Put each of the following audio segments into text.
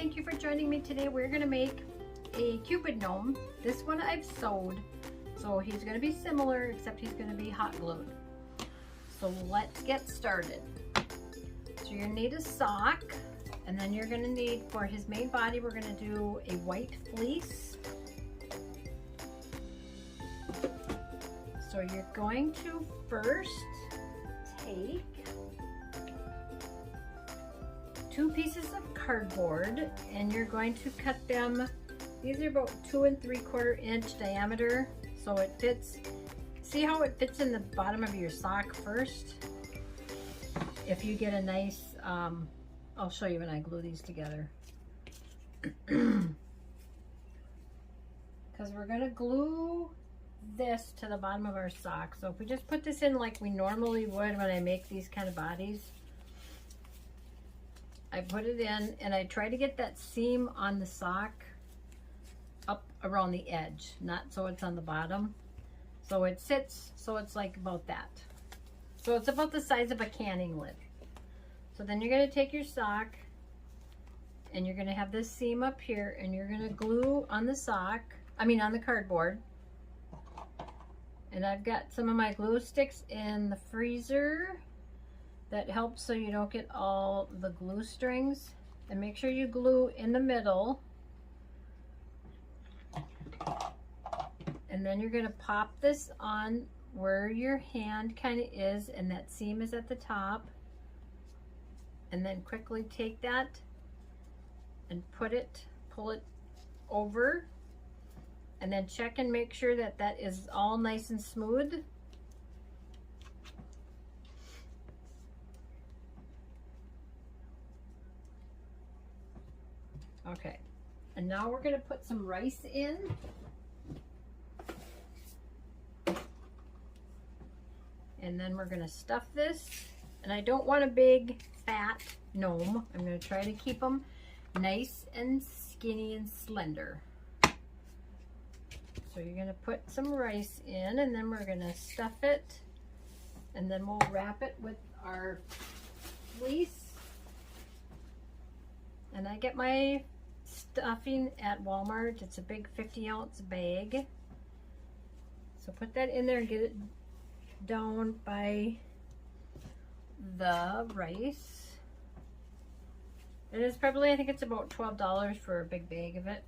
thank you for joining me today. We're going to make a Cupid gnome. This one I've sewed, so he's going to be similar except he's going to be hot glued. So let's get started. So you're going to need a sock, and then you're going to need, for his main body, we're going to do a white fleece. So you're going to first take 2 pieces of cardboard, and you're going to cut them. These are about 2 3/4 inch diameter, so it fits. See how it fits in the bottom of your sock first? If you get a nice, I'll show you when I glue these together. Because we're going to glue this to the bottom of our sock. So if we just put this in like we normally would when I make these kind of bodies, I put it in and I try to get that seam on the sock up around the edge, not so it's on the bottom. So it sits, so it's like about that. So it's about the size of a canning lid. So then you're going to take your sock and you're going to have this seam up here, and you're going to glue on the sock, on the cardboard. And I've got some of my glue sticks in the freezer. That helps so you don't get all the glue strings. And make sure you glue in the middle. And then you're going to pop this on where your hand kind of is, and that seam is at the top. And then quickly take that and pull it over. And then check and make sure that that is all nice and smooth. Okay, and now we're going to put some rice in. And then we're going to stuff this. And I don't want a big fat gnome. I'm going to try to keep them nice and skinny and slender. So you're going to put some rice in, and then we're going to stuff it. And then we'll wrap it with our fleece. And I get my stuffing at Walmart. It's a big 50-ounce bag. So put that in there and get it down by the rice. And it's probably, I think it's about $12 for a big bag of it.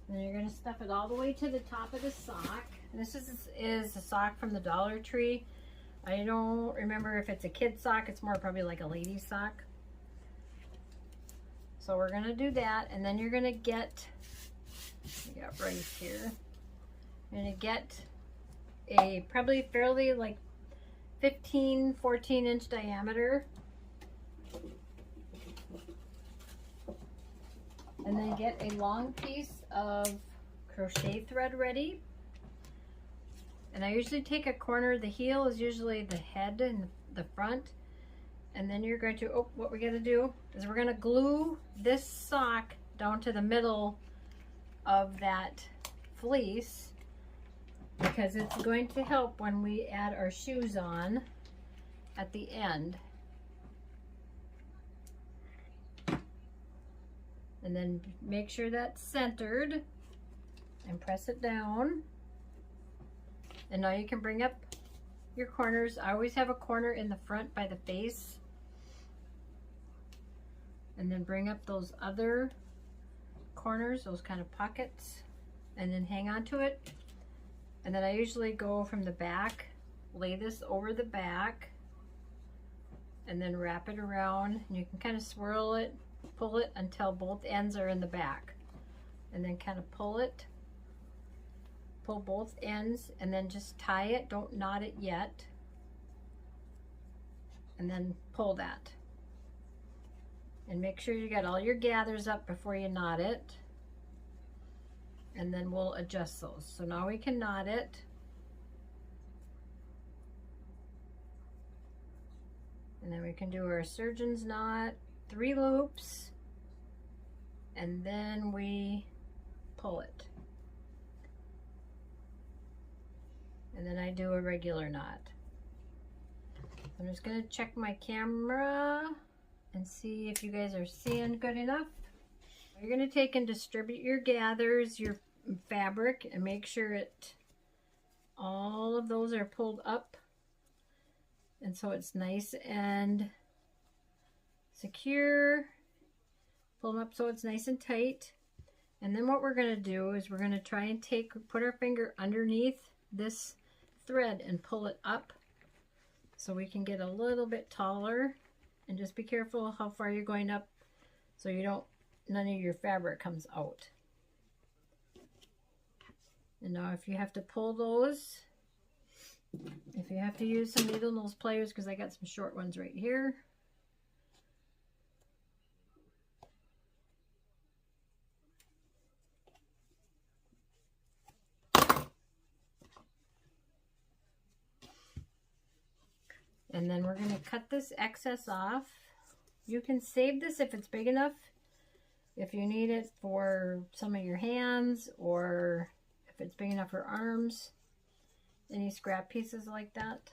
And then you're going to stuff it all the way to the top of the sock. And this is a sock from the Dollar Tree. I don't remember if it's a kid's sock. It's more probably like a lady's sock. So we're going to do that. And then you're going to get, we got rice here. You're going to get a probably fairly like 14 inch diameter. And then get a long piece of crochet thread ready. And I usually take a corner. The heel is usually the head and the front. And then you're going to, what we're going to do is we're going to glue this sock down to the middle of that fleece, because it's going to help when we add our shoes on at the end. And then make sure that's centered and press it down. And now you can bring up your corners. I always have a corner in the front by the face. And then bring up those other corners, those kind of pockets, and then hang on to it. And then I usually go from the back, lay this over the back, and then wrap it around. And you can kind of swirl it, pull it until both ends are in the back. And then kind of pull both ends, and then just tie it. Don't knot it yet. And then pull that. And make sure you got all your gathers up before you knot it. And then we'll adjust those. So now we can knot it. And then we can do our surgeon's knot, 3 loops, and then we pull it. And then I do a regular knot. I'm just going to check my camera and see if you guys are seeing good enough. You're going to take and distribute your gathers, your fabric, and make sure all of those are pulled up, and so it's nice and secure. Pull them up so it's nice and tight. And then what we're going to do is we're going to try and put our finger underneath this thread and pull it up so we can get a little bit taller. And just be careful how far you're going up so none of your fabric comes out. And now if you have to pull those, if you have to use some needle nose pliers, because I got some short ones right here. And then we're going to cut this excess off. You can save this if it's big enough, if you need it for some of your hands, or if it's big enough for arms, any scrap pieces like that.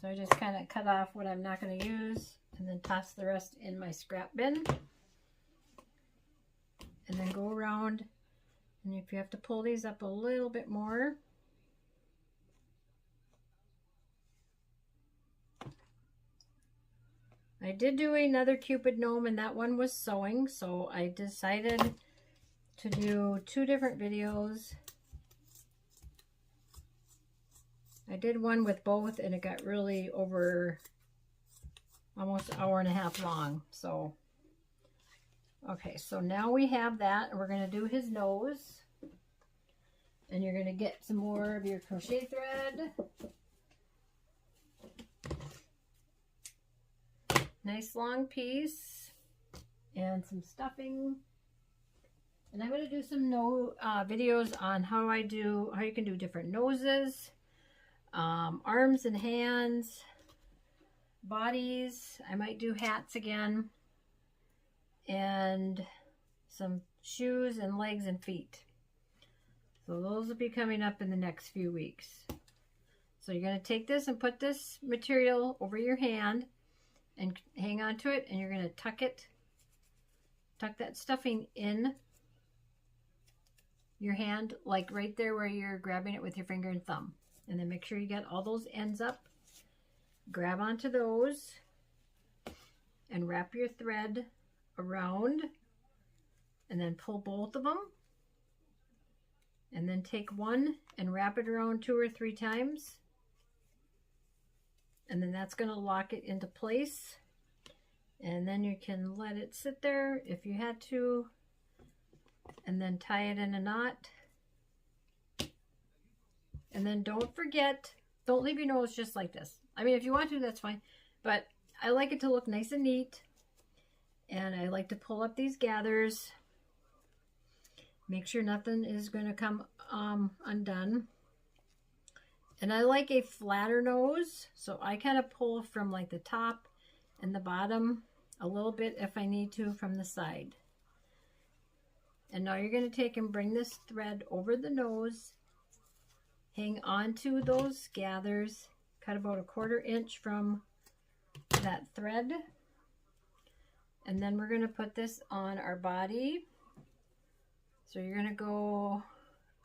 So I just kind of cut off what I'm not going to use and then toss the rest in my scrap bin. And then go around, and if you have to pull these up a little bit more, I did do another Cupid gnome, and that one was sewing, so I decided to do 2 different videos. I did one with both, and it got really over almost an hour and a half long. So, okay, so now we have that, and we're going to do his nose. And you're going to get some more of your crochet thread. Nice long piece and some stuffing. And I'm going to do some videos on how you can do different noses, arms and hands, bodies. I might do hats again, and some shoes and legs and feet. So those will be coming up in the next few weeks. So you're going to take this and put this material over your hand and hang on to it, and you're going to tuck that stuffing in your hand, like right there where you're grabbing it with your finger and thumb. And then make sure you get all those ends up. Grab onto those and wrap your thread around, and then pull both of them. And then take one and wrap it around 2 or 3 times. And then that's going to lock it into place. And then you can let it sit there if you had to. And then tie it in a knot. And then don't forget, don't leave your nose just like this. I mean, if you want to, that's fine. But I like it to look nice and neat. And I like to pull up these gathers. Make sure nothing is going to come undone. And I like a flatter nose, so I kind of pull from like the top and the bottom a little bit if I need to from the side. And now you're going to take and bring this thread over the nose, hang on to those gathers, cut about a 1/4 inch from that thread. And then we're going to put this on our body. So you're going to go,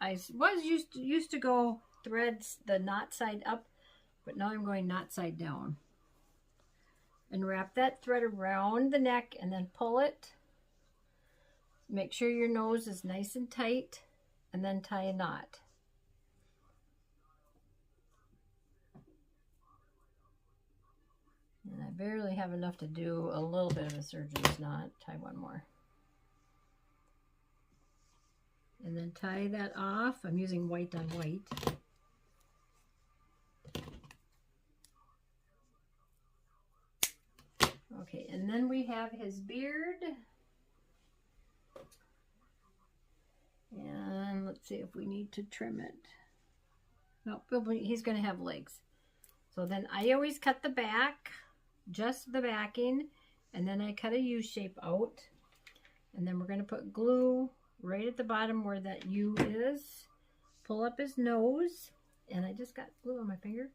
I was used to go threads the knot side up, but now I'm going knot side down. And wrap that thread around the neck and then pull it. Make sure your nose is nice and tight, and then tie a knot. And I barely have enough to do a little bit of a surgeon's knot. Tie one more. And then tie that off. I'm using white on white. Okay, and then we have his beard. And let's see if we need to trim it. No, he's going to have legs. So then I always cut the back, just the backing, and then I cut a U shape out. And then we're going to put glue right at the bottom where that U is. Pull up his nose, and I just got glue on my finger.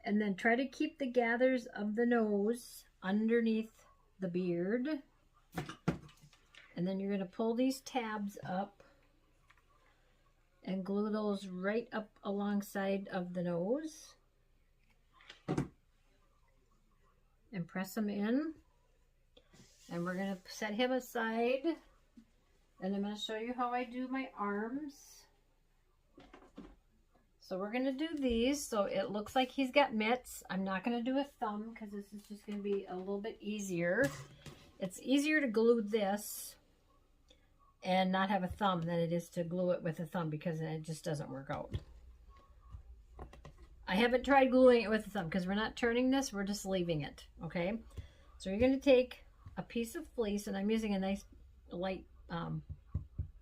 And then try to keep the gathers of the nose underneath the beard. And then you're going to pull these tabs up and glue those right up alongside of the nose. And press them in. And we're going to set him aside. And I'm going to show you how I do my arms. So we're going to do these so it looks like he's got mitts. I'm not going to do a thumb because this is just going to be a little bit easier. It's easier to glue this and not have a thumb than it is to glue it with a thumb because it just doesn't work out. I haven't tried gluing it with a thumb because we're not turning this, we're just leaving it, okay? So you're going to take a piece of fleece, and I'm using a nice light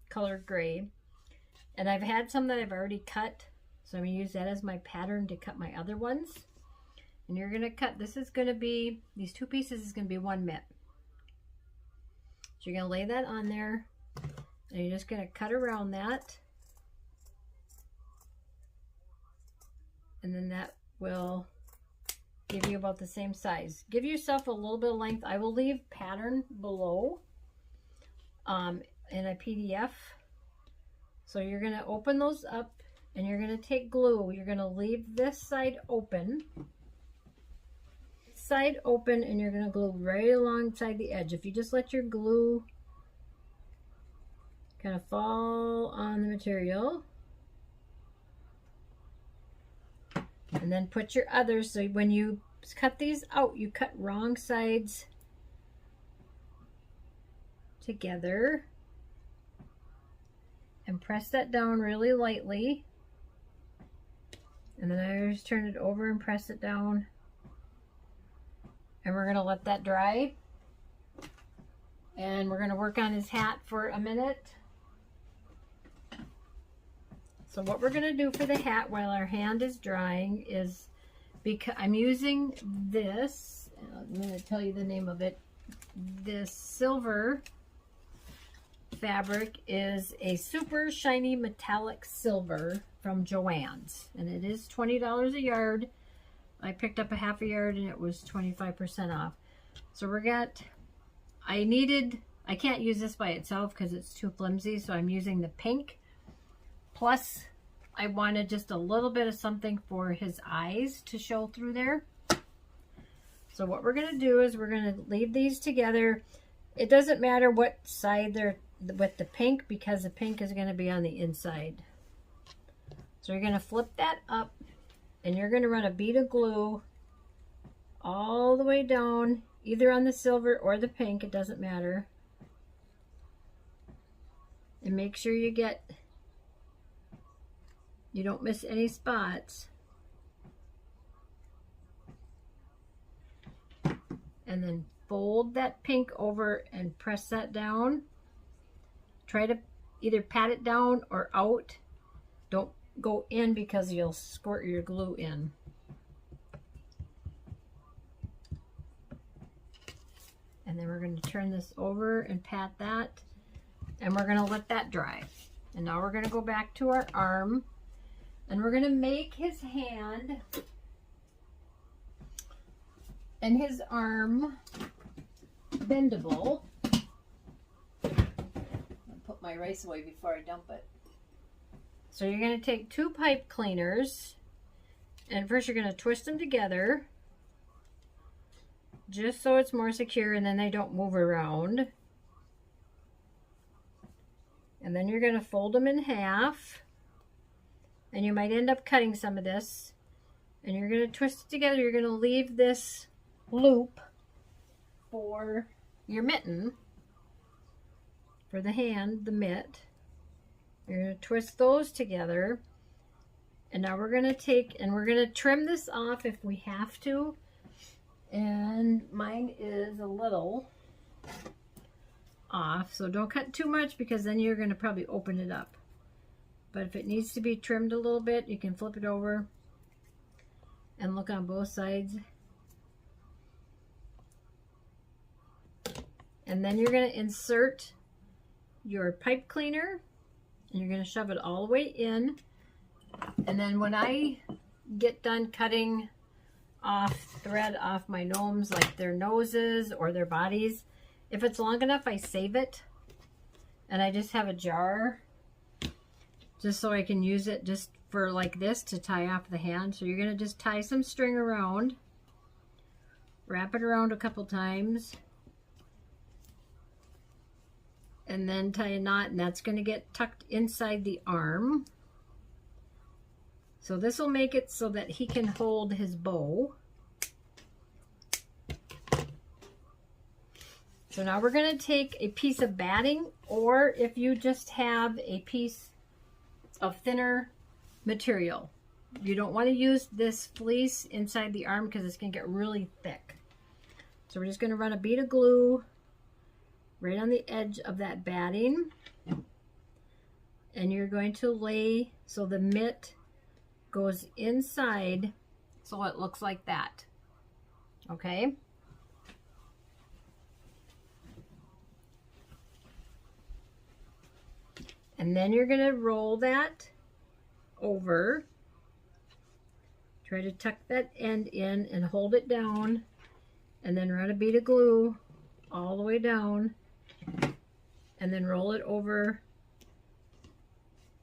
colored gray. And I've had some that I've already cut, so I'm going to use that as my pattern to cut my other ones. And you're going to cut, this is going to be, these two pieces is going to be one mitt. So you're going to lay that on there, and you're just going to cut around that. And then that will give you about the same size. Give yourself a little bit of length. I will leave pattern below in a PDF. So you're going to open those up and you're going to take glue. You're going to leave this side open. Side open, and you're going to glue right alongside the edge. If you just let your glue kind of fall on the material. And then put your others, so when you cut these out, you cut wrong sides together. And press that down really lightly. And then I just turn it over and press it down. And we're going to let that dry. And we're going to work on his hat for a minute. So what we're going to do for the hat while our hand is drying is, because I'm using this, I'm going to tell you the name of it. This silver fabric is a super shiny metallic silver from Joann's, and it is $20 a yard. I picked up a half a yard and it was 25% off. So I can't use this by itself because it's too flimsy, so I'm using the pink. Plus, I wanted just a little bit of something for his eyes to show through there. So what we're going to do is we're going to leave these together. It doesn't matter what side they're with the pink, because the pink is going to be on the inside. So you're going to flip that up, and you're going to run a bead of glue all the way down, either on the silver or the pink, it doesn't matter. And make sure you don't miss any spots. And then fold that pink over and press that down. Try to either pat it down or out. Don't go in because you'll squirt your glue in. And then we're going to turn this over and pat that. And we're going to let that dry. And now we're going to go back to our arm. And we're going to make his hand and his arm bendable. I'll put my rice away before I dump it. So you're going to take 2 pipe cleaners, and first you're going to twist them together just so it's more secure and then they don't move around. And then you're going to fold them in half, and you might end up cutting some of this, and you're going to twist it together. You're going to leave this loop for your mitten, for the hand, the mitt. You're going to twist those together, and now we're going to take and we're going to trim this off if we have to. And mine is a little off, so don't cut too much because then you're going to probably open it up. But if it needs to be trimmed a little bit, you can flip it over and look on both sides. And then you're going to insert your pipe cleaner and you're going to shove it all the way in. And then when I get done cutting off thread off my gnomes, like their noses or their bodies, if it's long enough, I save it. And I just have a jar just so I can use it just for like this to tie off the hand. So you're going to just tie some string around, wrap it around a couple times, and then tie a knot, and that's going to get tucked inside the arm. So this will make it so that he can hold his bow. So now we're going to take a piece of batting, or if you just have a piece of thinner material. You don't want to use this fleece inside the arm because it's going to get really thick. So we're just going to run a bead of glue right on the edge of that batting. And you're going to lay so the mitt goes inside so it looks like that. Okay? And then you're going to roll that over. Try to tuck that end in and hold it down. And then run a bead of glue all the way down. And then roll it over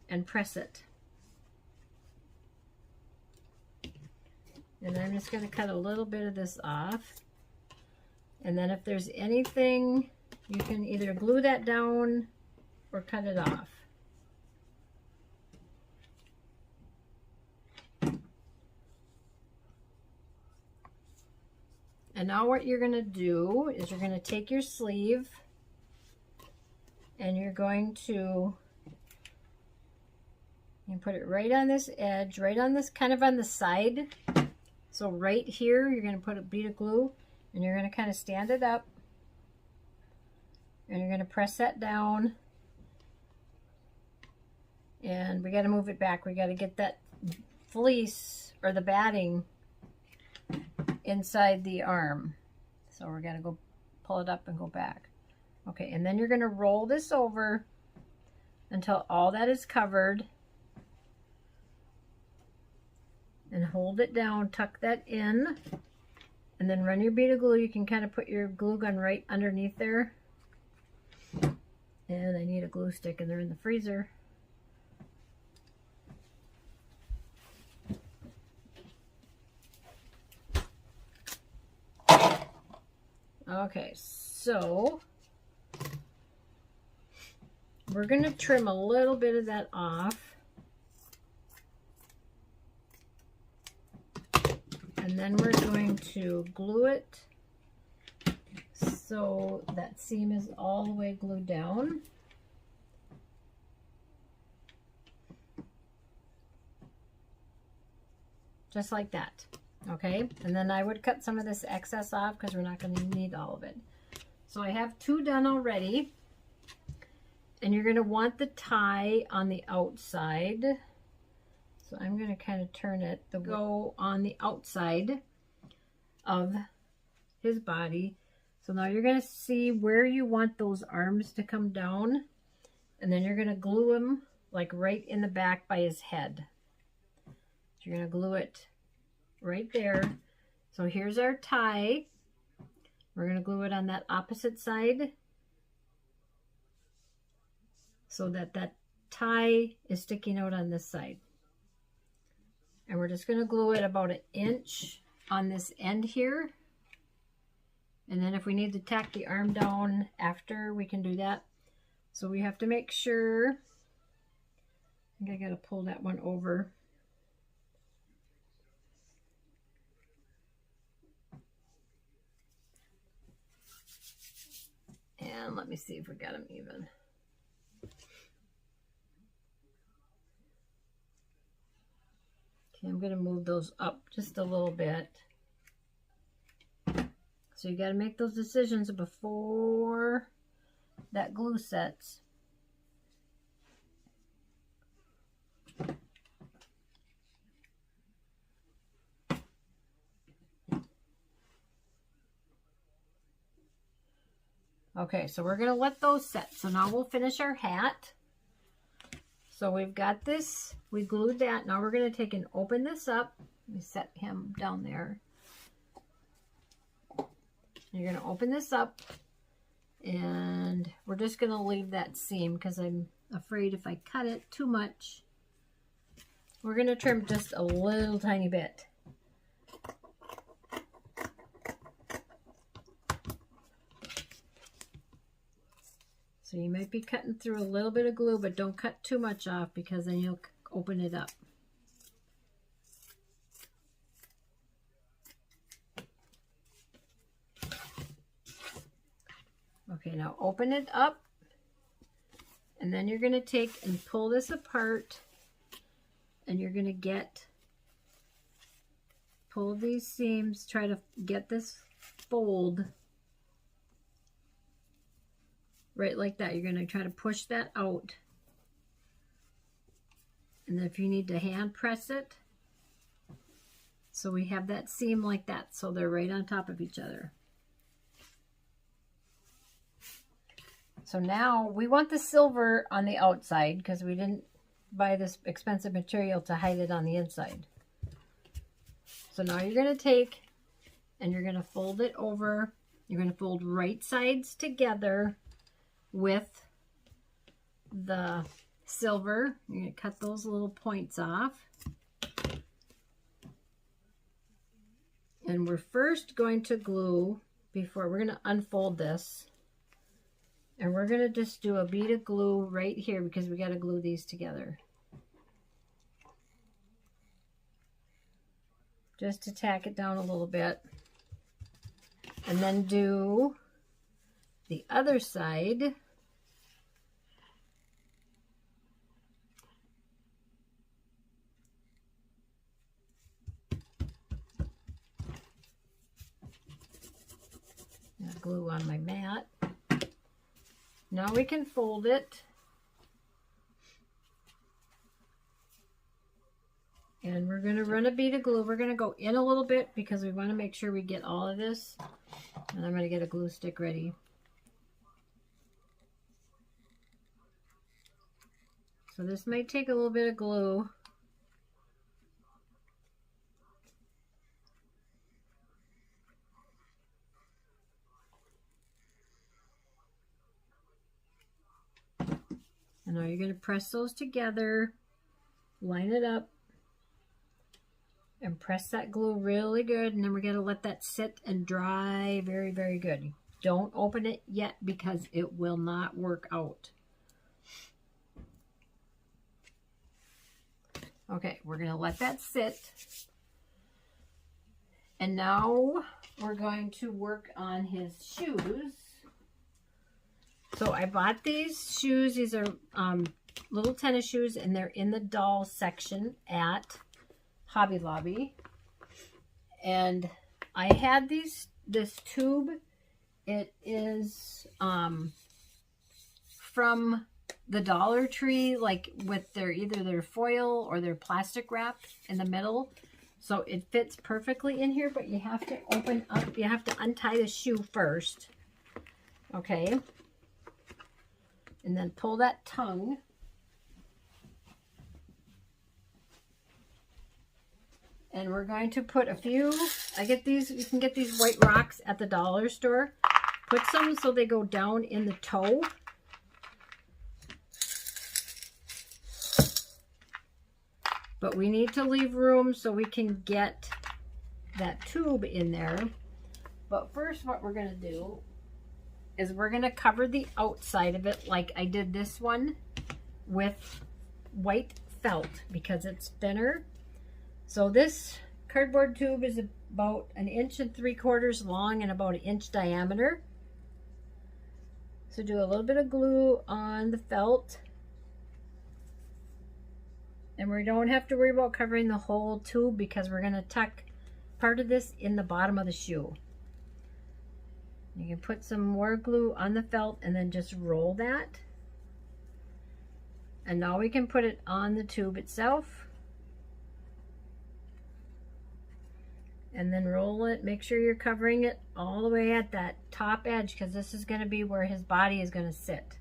and press it. And I'm just going to cut a little bit of this off. And then if there's anything, you can either glue that down or cut it off. And now what you're going to do is you're going to take your sleeve and you're going to put it right on this edge, right on this, kind of on the side. So right here, you're going to put a bead of glue and you're going to kind of stand it up and you're going to press that down. And we got to move it back. We got to get that fleece or the batting inside the arm. So we're going to go pull it up and go back. Okay, and then you're going to roll this over until all that is covered. And hold it down, tuck that in, and then run your bead of glue. You can kind of put your glue gun right underneath there. And I need a glue stick, and they're in the freezer. Okay, so we're going to trim a little bit of that off. And then we're going to glue it so that seam is all the way glued down. Just like that. Okay, and then I would cut some of this excess off because we're not going to need all of it. So I have 2 done already. And you're going to want the tie on the outside. So I'm going to kind of turn it to go on the outside of his body. So now you're going to see where you want those arms to come down. And then you're going to glue them like right in the back by his head. So you're going to glue it right there. So here's our tie. We're going to glue it on that opposite side so that that tie is sticking out on this side. And we're just going to glue it about 1 inch on this end here. And then if we need to tack the arm down after, we can do that. So we have to make sure, I think I got to pull that one over. And let me see if we got them even. Okay, I'm going to move those up just a little bit. So you got to make those decisions before that glue sets. Okay, so we're gonna let those set. So now we'll finish our hat. So we've got this, we glued that. Now we're gonna take and open this up. Let me set him down there. You're gonna open this up and we're just gonna leave that seam because I'm afraid if I cut it too much, we're gonna trim just a little tiny bit. So you might be cutting through a little bit of glue, but don't cut too much off because then you'll open it up. Okay, now open it up, and then you're going to take and pull this apart, and you're going to pull these seams, try to get this fold right like that. You're going to try to push that out, and then if you need to hand press it, so we have that seam like that, so they're right on top of each other. So now we want the silver on the outside because we didn't buy this expensive material to hide it on the inside. So now you're going to take and you're going to fold it over. You're going to fold right sides together with the silver. You're going to cut those little points off. And we're first going to glue before we're going to unfold this. And we're going to just do a bead of glue right here because we got to glue these together. Just to tack it down a little bit. And then do the other side. Glue on my mat. Now we can fold it. And we're going to run a bead of glue. We're going to go in a little bit because we want to make sure we get all of this. And I'm going to get a glue stick ready. So this might take a little bit of glue. And now you're going to press those together, line it up, and press that glue really good. And then we're going to let that sit and dry very, very good. Don't open it yet because it will not work out. Okay, we're going to let that sit. And now we're going to work on his shoes. So I bought these shoes. These are little tennis shoes, and they're in the doll section at Hobby Lobby. And I had this tube. It is from the Dollar Tree, like with either their foil or their plastic wrap in the middle. So it fits perfectly in here, but you have to open up, you have to untie the shoe first. Okay. And then pull that tongue. And we're going to put a few, I get these, you can get these white rocks at the dollar store. Put some so they go down in the toe. But we need to leave room so we can get that tube in there. But first what we're going to do is we're going to cover the outside of it like I did this one with white felt because it's thinner. So this cardboard tube is about 1 3/4 inches long and about 1 inch diameter. So do a little bit of glue on the felt. And we don't have to worry about covering the whole tube because we're going to tuck part of this in the bottom of the shoe. You can put some more glue on the felt and then just roll that. And now we can put it on the tube itself. and then roll it. Make sure you're covering it all the way at that top edge, because this is going to be where his body is going to sit.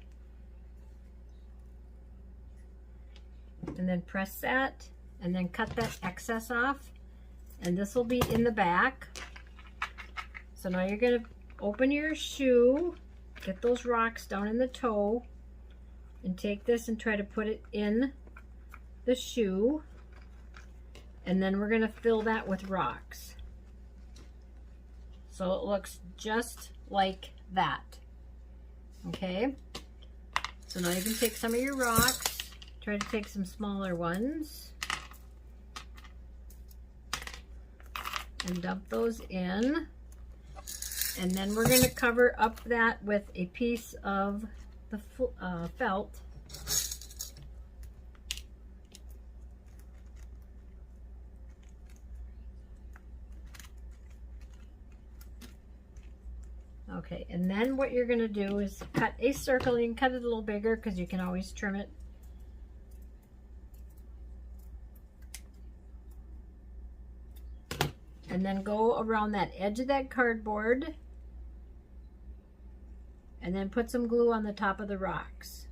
And then press that, and then cut that excess off, and this will be in the back. So now you're going to open your shoe, get those rocks down in the toe, and take this and try to put it in the shoe, and then we're going to fill that with rocks. So it looks just like that. Okay, so now you can take some of your rocks, try to take some smaller ones, and dump those in. And then we're going to cover up that with a piece of the felt. Okay, and then what you're going to do is cut a circle. You can cut it a little bigger because you can always trim it. And then go around that edge of that cardboard, and then put some glue on the top of the rocks.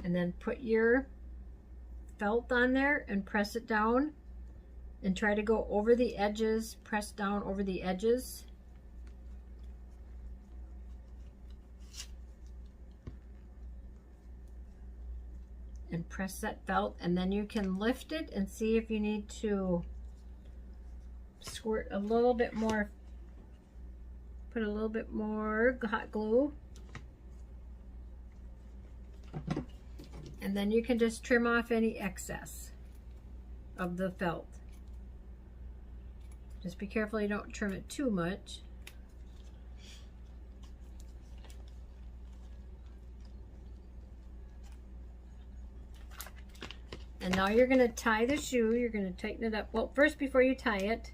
And then put your felt on there and press it down, and try to go over the edges, press down over the edges. And press that felt, and then you can lift it and see if you need to squirt a little bit more, put a little bit more hot glue, and then you can just trim off any excess of the felt. Just be careful you don't trim it too much. And now you're going to tie the shoe. You're going to tighten it up. Well, first, before you tie it,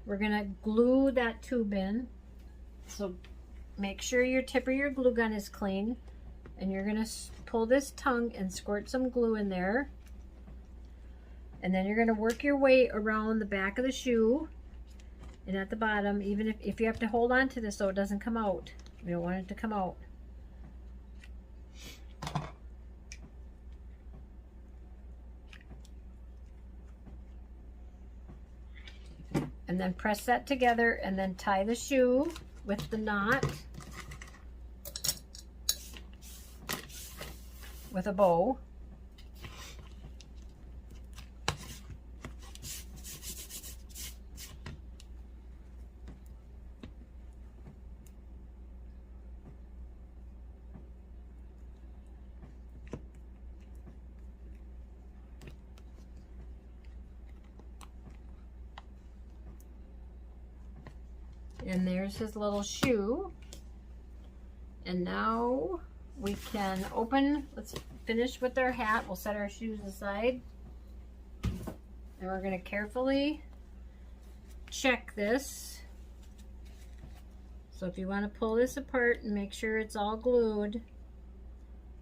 we're going to glue that tube in. So make sure your tip of your glue gun is clean. And you're going to pull this tongue and squirt some glue in there. And then you're going to work your way around the back of the shoe and at the bottom, even if you have to hold on to this so it doesn't come out. You don't want it to come out. And then press that together, and then tie the shoe with the knot with a bow. And there's his little shoe. And now we can open, let's finish with our hat. We'll set our shoes aside. And we're going to carefully check this. So if you want to pull this apart and make sure it's all glued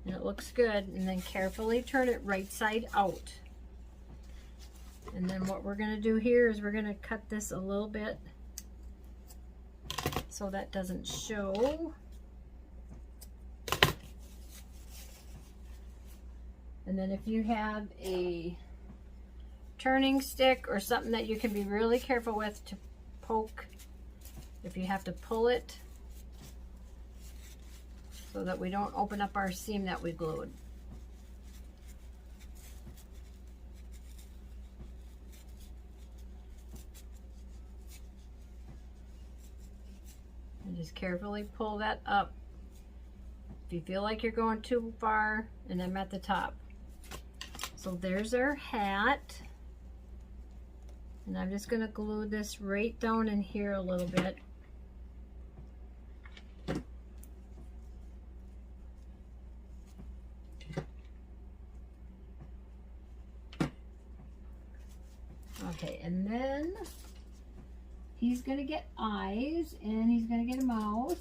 and it looks good, and then carefully turn it right side out. And then what we're going to do here is we're going to cut this a little bit so that doesn't show. And then if you have a turning stick or something that you can be really careful with to poke, if you have to pull it so that we don't open up our seam that we glued. And just carefully pull that up. If you feel like you're going too far, and I'm at the top. So there's our hat. And I'm just going to glue this right down in here a little bit. Okay, and then he's going to get eyes, and he's going to get a mouth.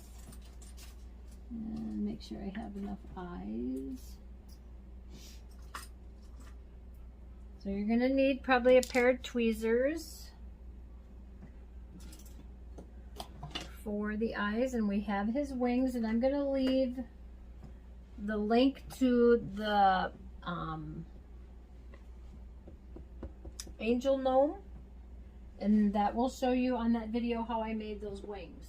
And make sure I have enough eyes. So So you're gonna need probably a pair of tweezers for the eyes, and we have his wings, and I'm gonna leave the link to the angel gnome, and that will show you on that video how I made those wings.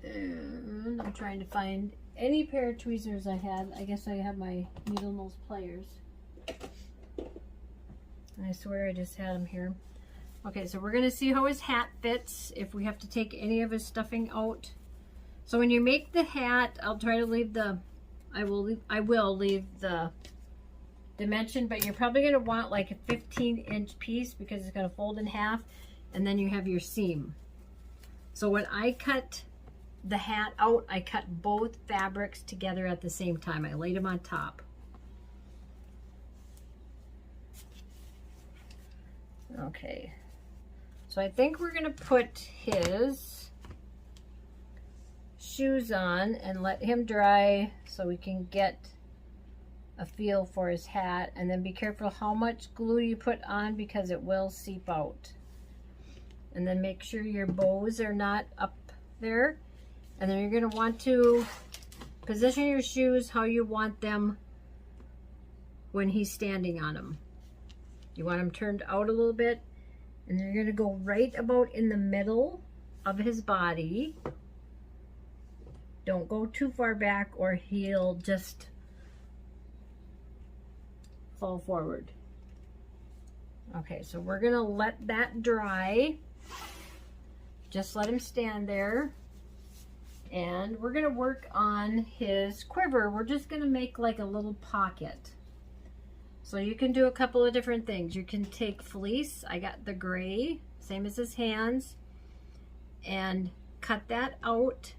And I'm trying to find any pair of tweezers I had. I guess I have my needle nose pliers. I swear I just had them here. Okay, so we're going to see how his hat fits, if we have to take any of his stuffing out. So when you make the hat, I'll try to leave the, I will leave the dimension, but you're probably going to want like a 15-inch piece because it's going to fold in half, and then you have your seam. So when I cut the hat out, I cut both fabrics together at the same time. I laid them on top. Okay, so I think we're gonna put his shoes on and let him dry so we can get a feel for his hat, and then be careful how much glue you put on because it will seep out. And then make sure your bows are not up there. And then you're going to want to position your shoes how you want them when he's standing on them. You want them turned out a little bit, and you're going to go right about in the middle of his body. Don't go too far back or he'll just fall forward. Okay, so we're going to let that dry. Just let him stand there. And we're going to work on his quiver. We're just going to make like a little pocket. So you can do a couple of different things. You can take fleece. I got the gray, same as his hands, and cut that out,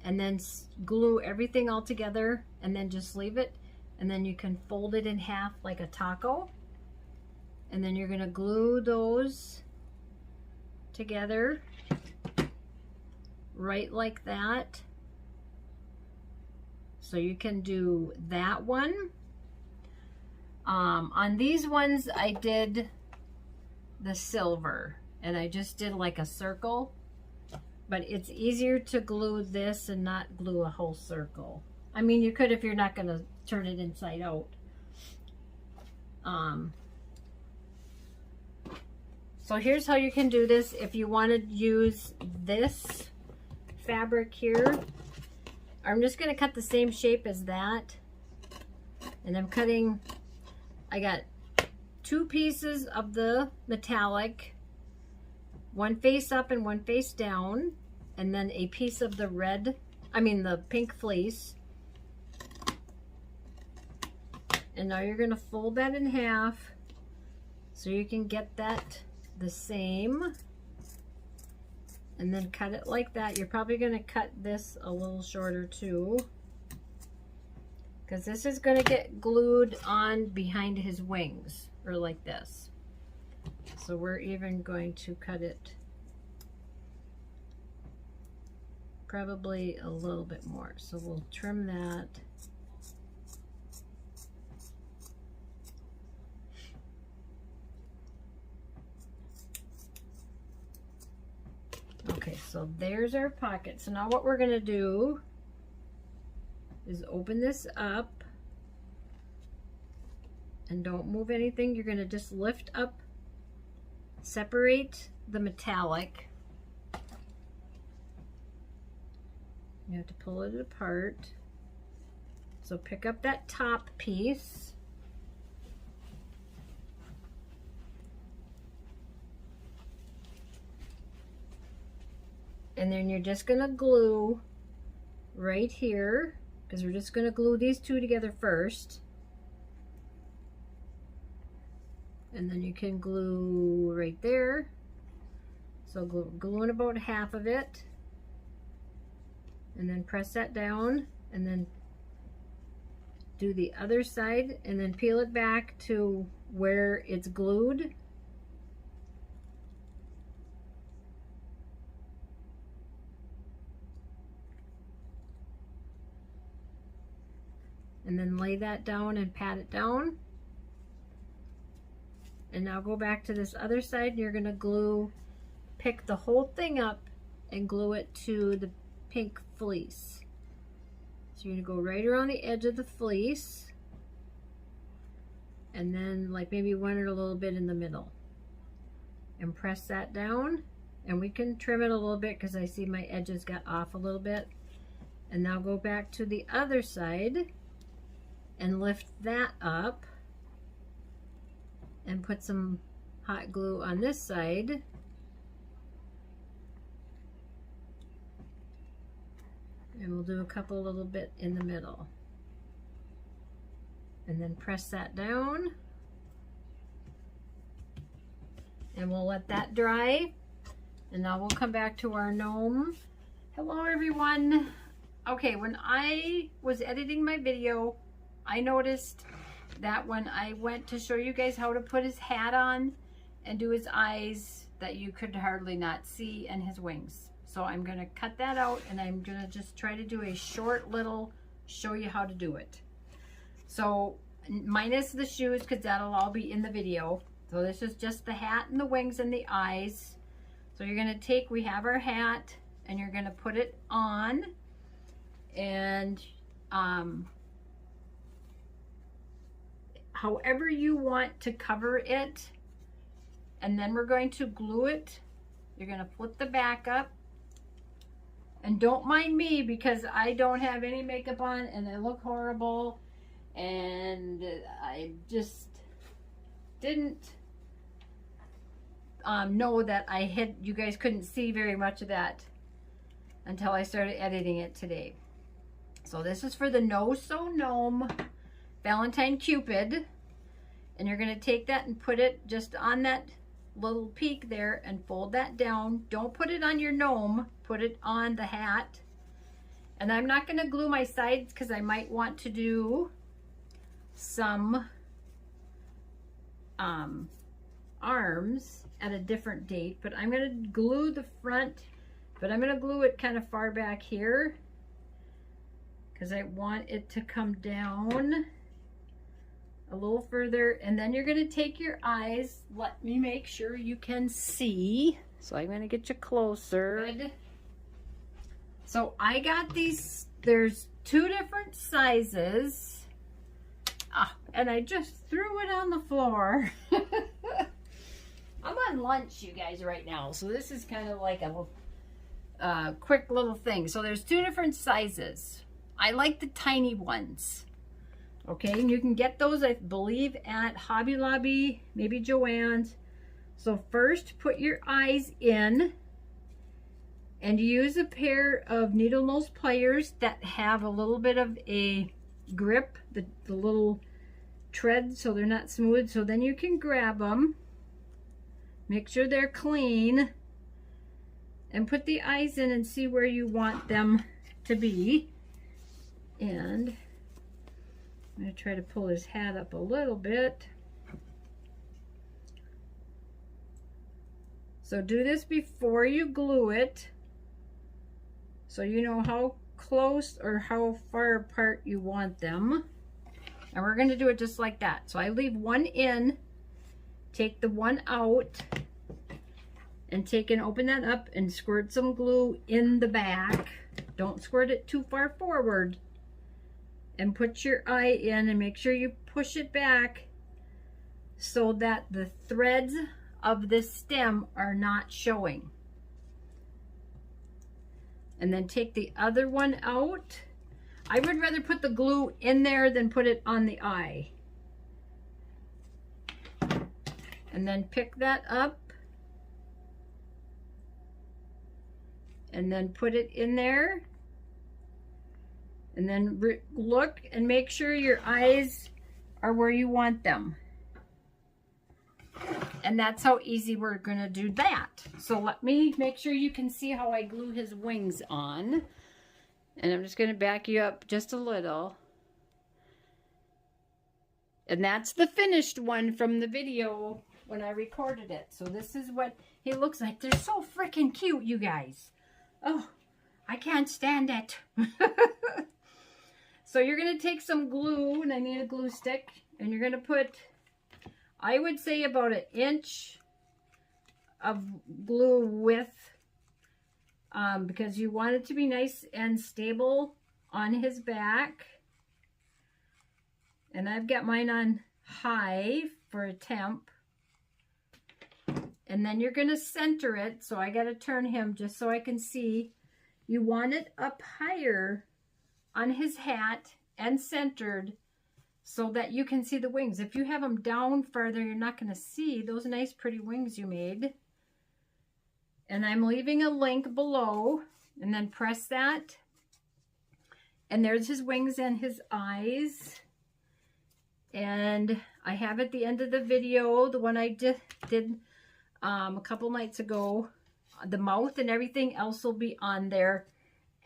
and then glue everything all together, and then just leave it. And then you can fold it in half like a taco. And then you're going to glue those together. Right like that. So you can do that one. On these ones I did the silver, and I just did like a circle, but it's easier to glue this and not glue a whole circle. I mean, you could if you're not going to turn it inside out. So here's how you can do this. If you want to use this fabric here, I'm just going to cut the same shape as that, and I'm cutting, I got 2 pieces of the metallic, one face up and one face down, and then a piece of the the pink fleece. And now you're going to fold that in half so you can get that the same, and then cut it like that. You're probably going to cut this a little shorter too, because this is going to get glued on behind his wings, or like this. So we're even going to cut it probably a little bit more. So we'll trim that. Okay, so there's our pocket. So now what we're going to do is open this up, and don't move anything. You're going to just lift up, separate the metallic. You have to pull it apart. So pick up that top piece. And then you're just going to glue right here, because we're just going to glue these two together first. And then you can glue right there. So glue in about half of it. And then press that down, and then do the other side, and then peel it back to where it's glued. And then lay that down and pat it down. And now go back to this other side, and you're going to glue, pick the whole thing up and glue it to the pink fleece. So you're going to go right around the edge of the fleece, and then like maybe one or a little bit in the middle, and press that down. And we can trim it a little bit because I see my edges got off a little bit. And now go back to the other side and lift that up and put some hot glue on this side. And we'll do a couple little bit in the middle. And then press that down. And we'll let that dry. And now we'll come back to our gnome. Hello everyone. Okay, when I was editing my video, I noticed that when I went to show you guys how to put his hat on and do his eyes, that you could hardly not see, and his wings. So I'm gonna cut that out, and I'm gonna just try to do a short little show you how to do it. So minus the shoes, because that'll all be in the video. So this is just the hat and the wings and the eyes. So you're gonna take, we have our hat, and you're gonna put it on, and however you want to cover it, and then we're going to glue it. You're gonna flip the back up, and don't mind me because I don't have any makeup on and I look horrible, and I just didn't know that I had, you guys couldn't see very much of that until I started editing it today. So this is for the No Sew Gnome Valentine Cupid, and you're going to take that and put it just on that little peak there and fold that down. Don't put it on your gnome, put it on the hat. And I'm not going to glue my sides because I might want to do some arms at a different date, but I'm going to glue the front, but I'm going to glue it kind of far back here because I want it to come down a little further. And then you're going to take your eyes, let me make sure you can see, so I'm going to get you closer. Good. So I got these, there's 2 different sizes, and I just threw it on the floor. I'm on lunch, you guys, right now, so this is kind of like a quick little thing. So there's 2 different sizes. I like the tiny ones. Okay, and you can get those, I believe, at Hobby Lobby, maybe Joann's. So first, put your eyes in, and use a pair of needle nose pliers that have a little bit of a grip, the little tread, so they're not smooth. So then you can grab them, make sure they're clean, and put the eyes in and see where you want them to be. And I'm going to try to pull his hat up a little bit. So do this before you glue it, so you know how close or how far apart you want them. And we're going to do it just like that. So I leave one in, take the one out, and take and open that up and squirt some glue in the back. Don't squirt it too far forward. And put your eye in and make sure you push it back so that the threads of this stem are not showing. And then take the other one out. I would rather put the glue in there than put it on the eye. And then pick that up and then put it in there. And then look and make sure your eyes are where you want them. And that's how easy we're going to do that. So let me make sure you can see how I glue his wings on. And I'm just going to back you up just a little. And that's the finished one from the video when I recorded it. So this is what he looks like. They're so freaking cute, you guys. Oh, I can't stand it. So you're going to take some glue, and I need a glue stick, and you're going to put I would say about 1 inch of glue width, because you want it to be nice and stable on his back. And I've got mine on high for a temp. And then you're going to center it. So I got to turn him just so I can see. You want it up higher on his hat and centered so that you can see the wings. If you have them down further, you're not going to see those nice pretty wings you made. And I'm leaving a link below, and then press that. And there's his wings and his eyes. And I have at the end of the video, the one I did a couple nights ago, the mouth and everything else will be on there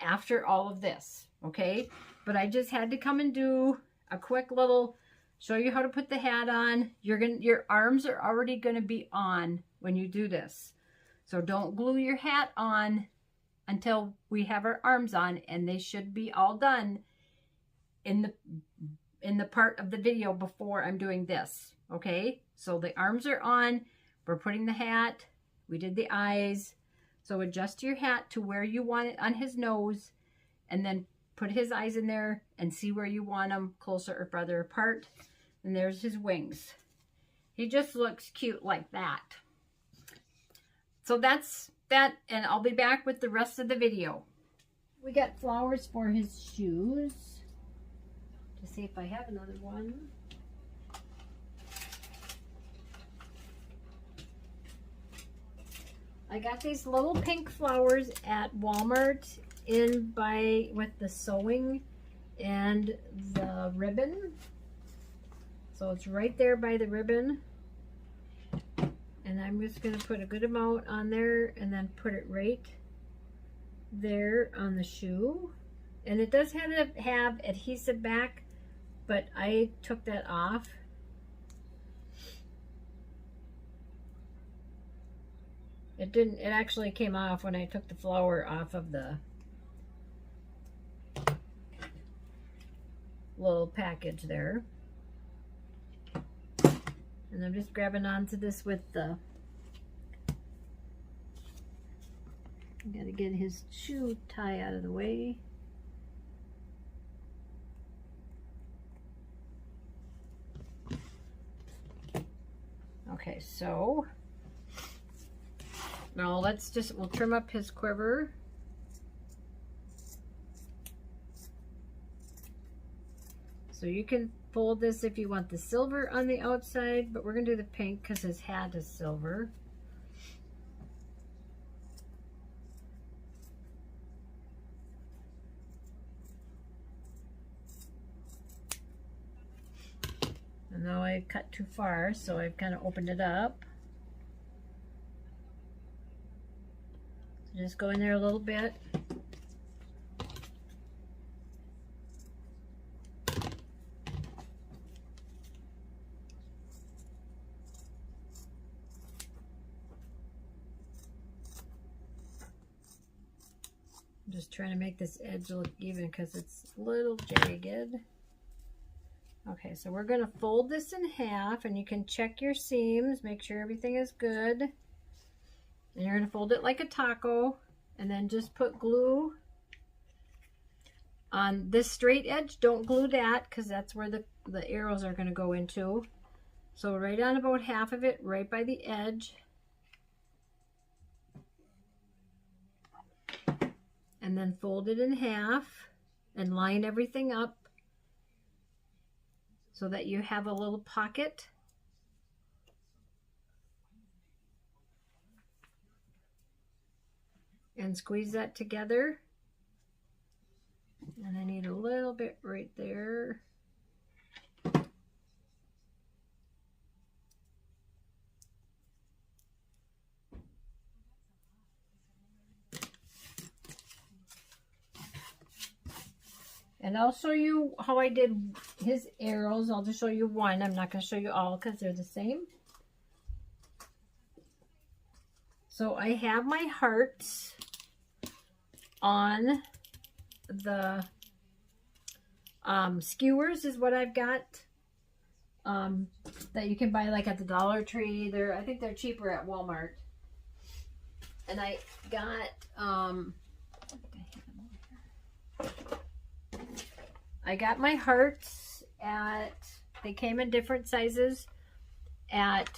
after all of this, okay? But I just had to come and do a quick little, show you how to put the hat on. Your arms are already gonna be on when you do this. So don't glue your hat on until we have our arms on, and they should be all done in the part of the video before I'm doing this, okay? So the arms are on, we're putting the hat, we did the eyes. So adjust your hat to where you want it on his nose, and then put his eyes in there and see where you want them, closer or farther apart. And there's his wings. He just looks cute like that. So that's that, and I'll be back with the rest of the video. We got flowers for his shoes. To see if I have another one. I got these little pink flowers at Walmart with the sewing and the ribbon. So it's right there by the ribbon. And I'm just going to put a good amount on there and then put it right there on the shoe. And it does have adhesive back, but I took that off. It actually came off when I took the flower off of the little package there. And I'm just grabbing onto this with the, I gotta get his shoe tie out of the way. Okay, so now we'll trim up his quiver. So you can fold this if you want the silver on the outside, but we're going to do the pink because his hat is silver. And now I cut too far, so I've kind of opened it up. So just go in there a little bit. Just trying to make this edge look even because it's a little jagged. Okay, so we're going to fold this in half, and you can check your seams, make sure everything is good. And you're going to fold it like a taco, and then just put glue on this straight edge. Don't glue that because that's where the arrows are going to go into. So right on about half of it, right by the edge. And then fold it in half and line everything up so that you have a little pocket. And squeeze that together. And I need a little bit right there. And I'll show you how I did his arrows. I'll just show you one. I'm not going to show you all because they're the same. So I have my hearts on the skewers is what I've got. that you can buy like at the Dollar Tree. I think they're cheaper at Walmart. And I got, I got my hearts they came in different sizes at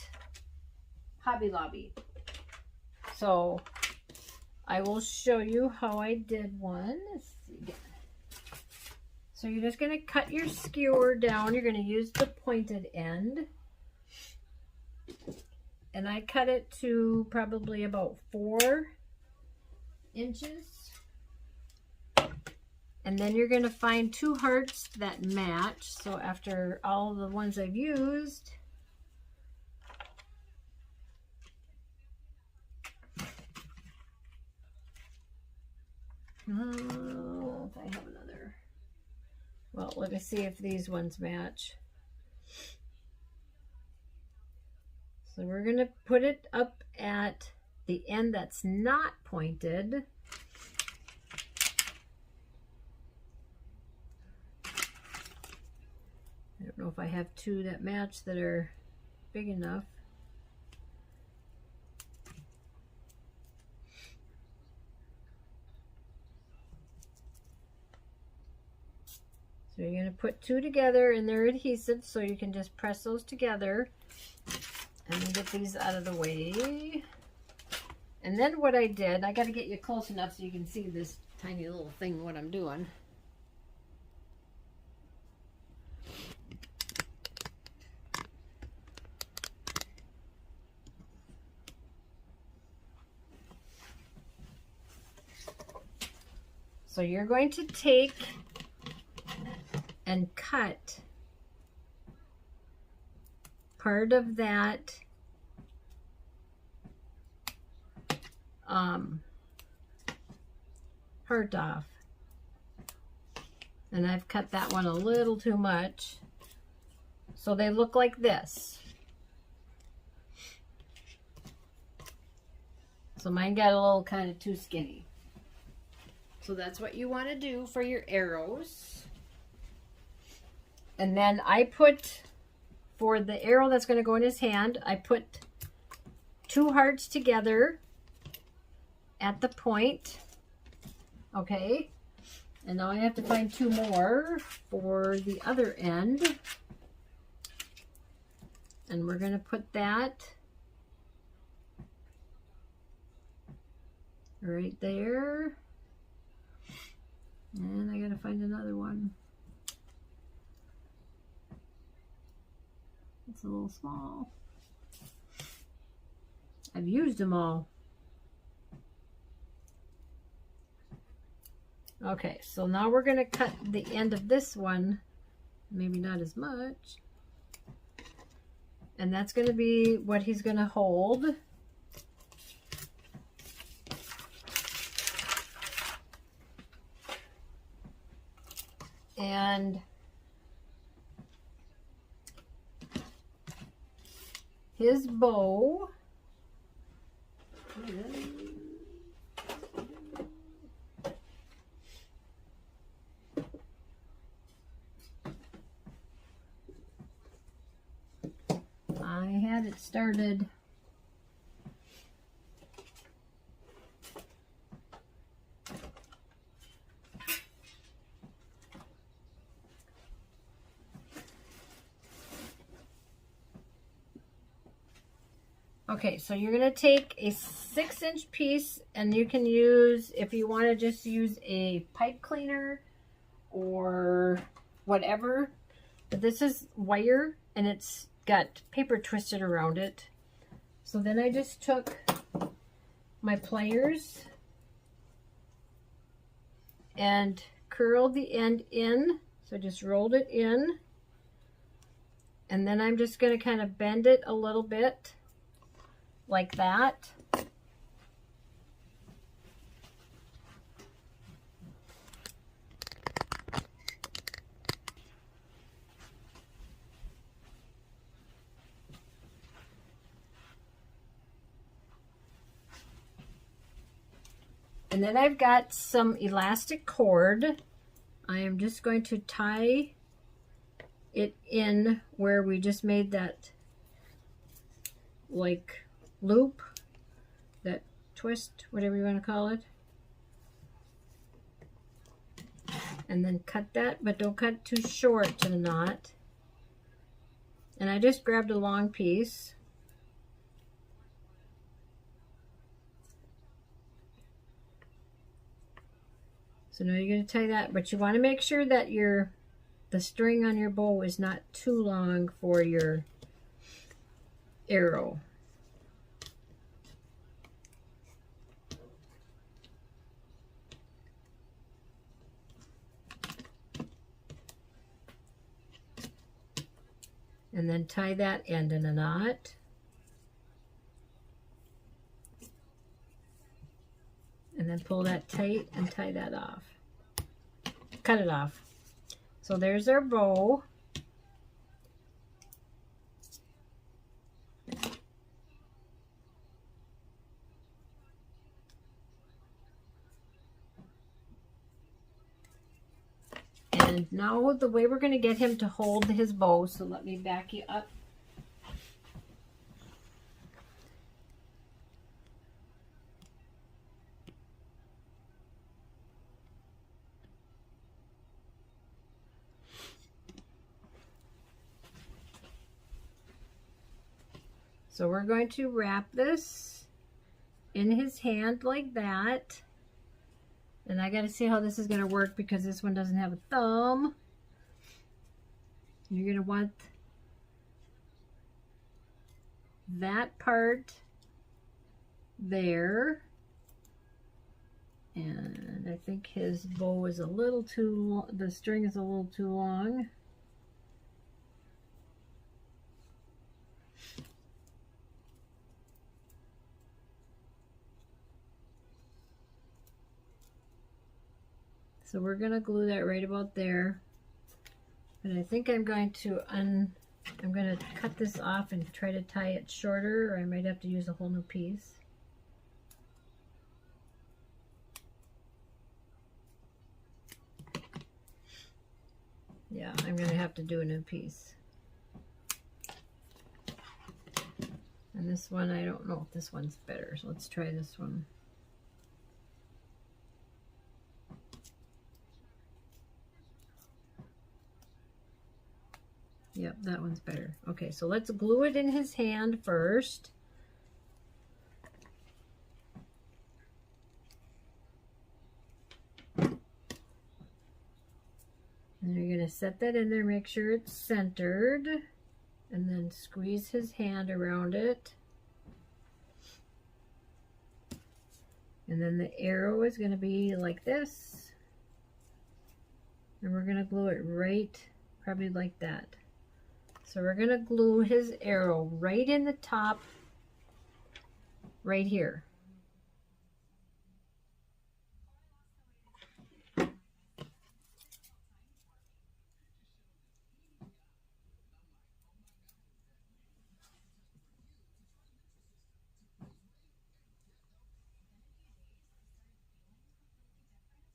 Hobby Lobby. So I will show you how I did one. Let's see. So you're just going to cut your skewer down. You're going to use the pointed end. And I cut it to probably about 4 inches. And then you're going to find 2 hearts that match. So after all the ones I've used, if I have another. Well, let me see if these ones match. So we're going to put it up at the end that's not pointed. I don't know if I have 2 that match that are big enough. So you're going to put 2 together and they're adhesive, so you can just press those together. And then get these out of the way. And then what I did, I got to get you close enough so you can see this tiny little thing, what I'm doing. So you're going to take and cut part of that heart off. And I've cut that one a little too much. So they look like this. So mine got a little kind of too skinny. So that's what you want to do for your arrows. And then I put, for the arrow that's going to go in his hand, I put 2 hearts together at the point. Okay. And now I have to find 2 more for the other end. And we're going to put that right there. And I got to find another one. It's a little small. I've used them all. Okay, so now we're going to cut the end of this one. Maybe not as much. And that's going to be what he's going to hold. And his bow. I had it started. Okay, so you're going to take a 6-inch piece, and you can use, if you want to just use a pipe cleaner or whatever. But this is wire, and it's got paper twisted around it. So then I just took my pliers and curled the end in. So I just rolled it in. And then I'm just going to kind of bend it a little bit like that. And then I've got some elastic cord. I am just going to tie it in where we just made that like loop, that twist, whatever you want to call it. And then cut that, but don't cut too short to the knot. And I just grabbed a long piece. So now you're going to tie that, but you want to make sure that the string on your bow is not too long for your arrow. And then tie that end in a knot. And then pull that tight and tie that off. Cut it off. So there's our bow. And now the way we're going to get him to hold his bow, so let me back you up. So we're going to wrap this in his hand like that. And I got to see how this is going to work because this one doesn't have a thumb. You're going to want that part there. And I think his bow is a little too long, the string is a little too long. So we're going to glue that right about there. And I think I'm going to cut this off and try to tie it shorter, or I might have to use a whole new piece. Yeah, I'm going to have to do a new piece. And this one, I don't know if this one's better, so let's try this one. Yep, that one's better. Okay, so let's glue it in his hand first. And you're going to set that in there, make sure it's centered, and then squeeze his hand around it. And then the arrow is going to be like this. And we're going to glue it right, probably like that. So we're going to glue his arrow right in the top, right here.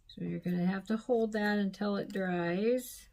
So you're going to have to hold that until it dries.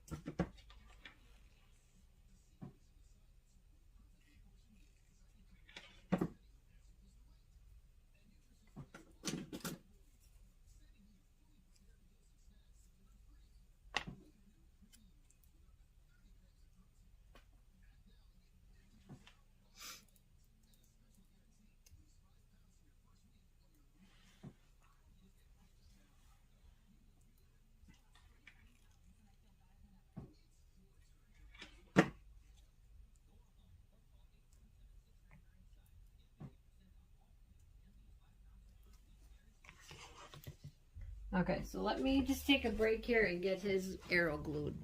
Okay, so let me just take a break here and get his arrow glued.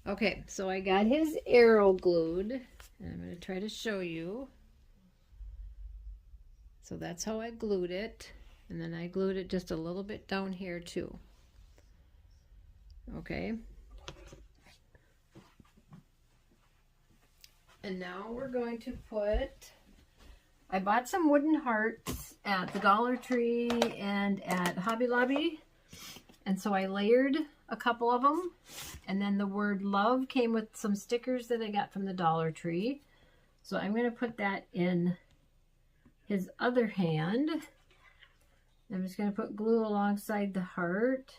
Okay, so I got his arrow glued, and I'm going to try to show you. So that's how I glued it, and then I glued it just a little bit down here too. Okay. And now we're going to put, I bought some wooden hearts at the Dollar Tree and at Hobby Lobby. And so I layered a couple of them, and then the word love came with some stickers that I got from the Dollar Tree. So I'm going to put that in his other hand. I'm just going to put glue alongside the heart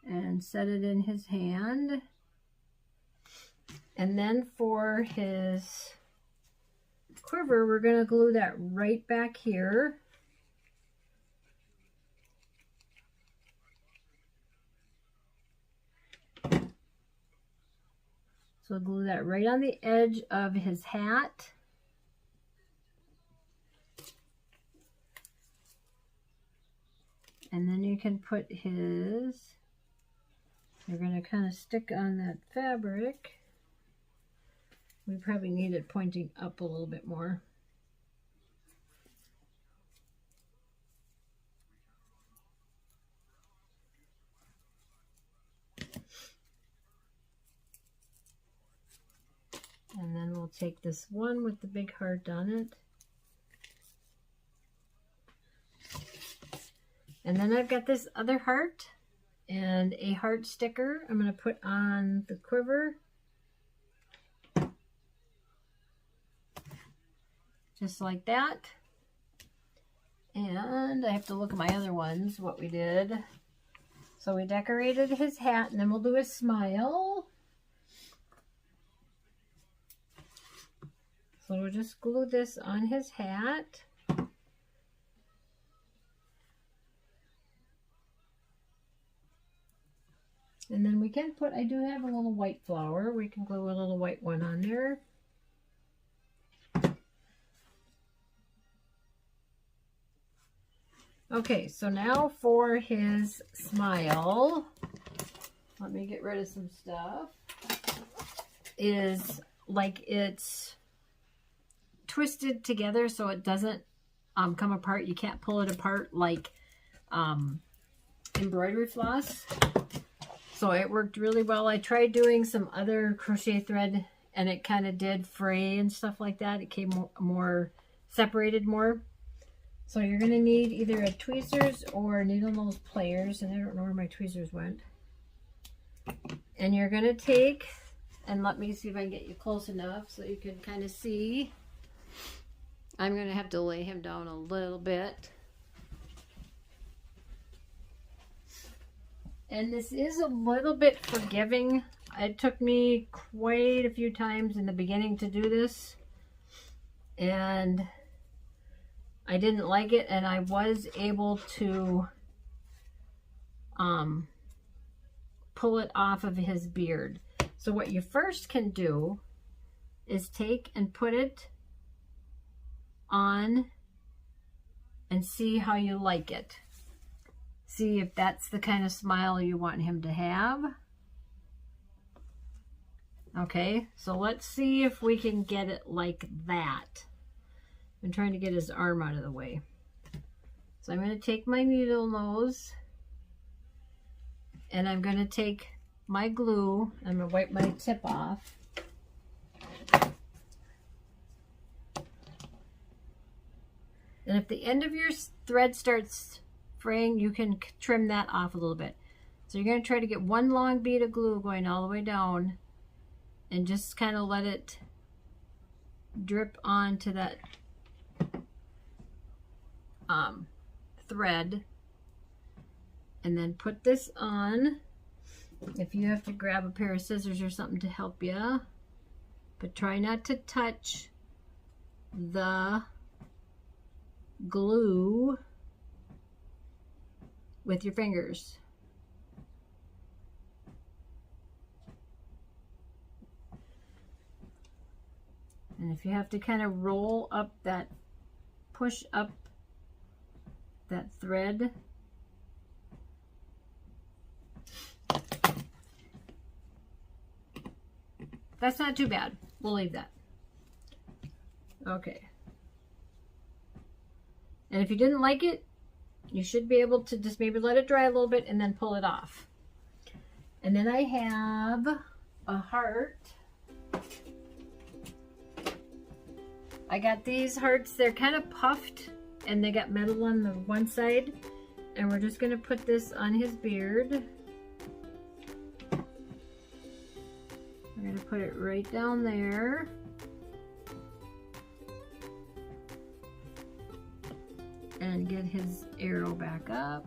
and set it in his hand. And then for his quiver, we're going to glue that right back here. So glue that right on the edge of his hat. And then you can put his, you're going to kind of stick on that fabric. We probably need it pointing up a little bit more. And then we'll take this one with the big heart on it. And then I've got this other heart and a heart sticker I'm going to put on the quiver. Just like that. And I have to look at my other ones, what we did. So we decorated his hat, and then we'll do a smile. So we'll just glue this on his hat. And then we can put, I do have a little white flower. We can glue a little white one on there. Okay, so now for his smile, let me get rid of some stuff, is like it's twisted together so it doesn't come apart. You can't pull it apart like embroidery floss. So it worked really well. I tried doing some other crochet thread and it kind of did fray and stuff like that. It came more separated more. So you're going to need either a tweezers or needle nose pliers, and I don't know where my tweezers went. And you're going to take, and let me see if I can get you close enough so you can kind of see. I'm going to have to lay him down a little bit. And this is a little bit forgiving. It took me quite a few times in the beginning to do this. And I didn't like it, and I was able to pull it off of his beard. So what you first can do is take and put it on and see how you like it. See if that's the kind of smile you want him to have. Okay, so let's see if we can get it like that. I'm trying to get his arm out of the way. So I'm going to take my needle nose and I'm going to take my glue. I'm going to wipe my tip off. And if the end of your thread starts fraying, you can trim that off a little bit. So you're going to try to get one long bead of glue going all the way down and just kind of let it drip onto that thread, and then put this on. If you have to grab a pair of scissors or something to help you, but try not to touch the glue with your fingers. And if you have to kind of roll up that, push up that thread, that's not too bad. We'll leave that. Okay. And if you didn't like it, you should be able to just maybe let it dry a little bit and then pull it off. And then I have a heart. I got these hearts. They're kind of puffed and they got metal on the one side. And we're just going to put this on his beard. We're going to put it right down there. And get his arrow back up.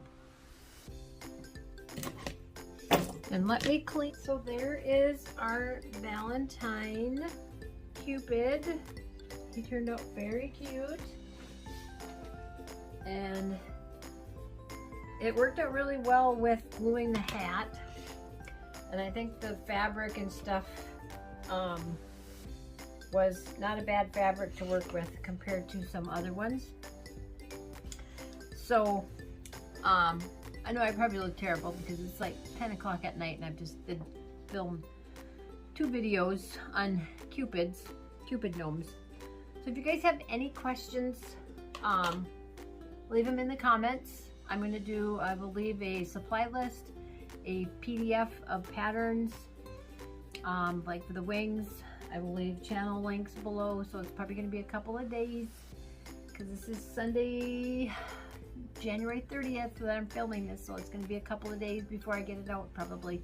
And let me clean. So there is our Valentine Cupid. He turned out very cute. And it worked out really well with gluing the hat. And I think the fabric and stuff was not a bad fabric to work with compared to some other ones. So, I know I probably look terrible because it's like 10 o'clock at night and I've just filmed 2 videos on Cupid Gnomes. So if you guys have any questions, leave them in the comments. I will leave a supply list, a PDF of patterns, like for the wings. I will leave channel links below, so it's probably going to be a couple of days because this is Sunday, January 30th that I'm filming this, so it's going to be a couple of days before I get it out probably.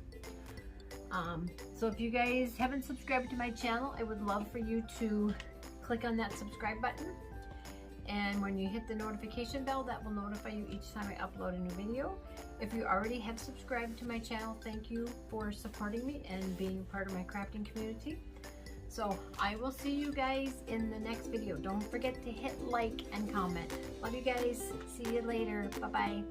So if you guys haven't subscribed to my channel, I would love for you to click on that subscribe button, and when you hit the notification bell, that will notify you each time I upload a new video. If you already have subscribed to my channel, thank you for supporting me and being part of my crafting community. So I will see you guys in the next video. Don't forget to hit like and comment. Love you guys. See you later. Bye-bye.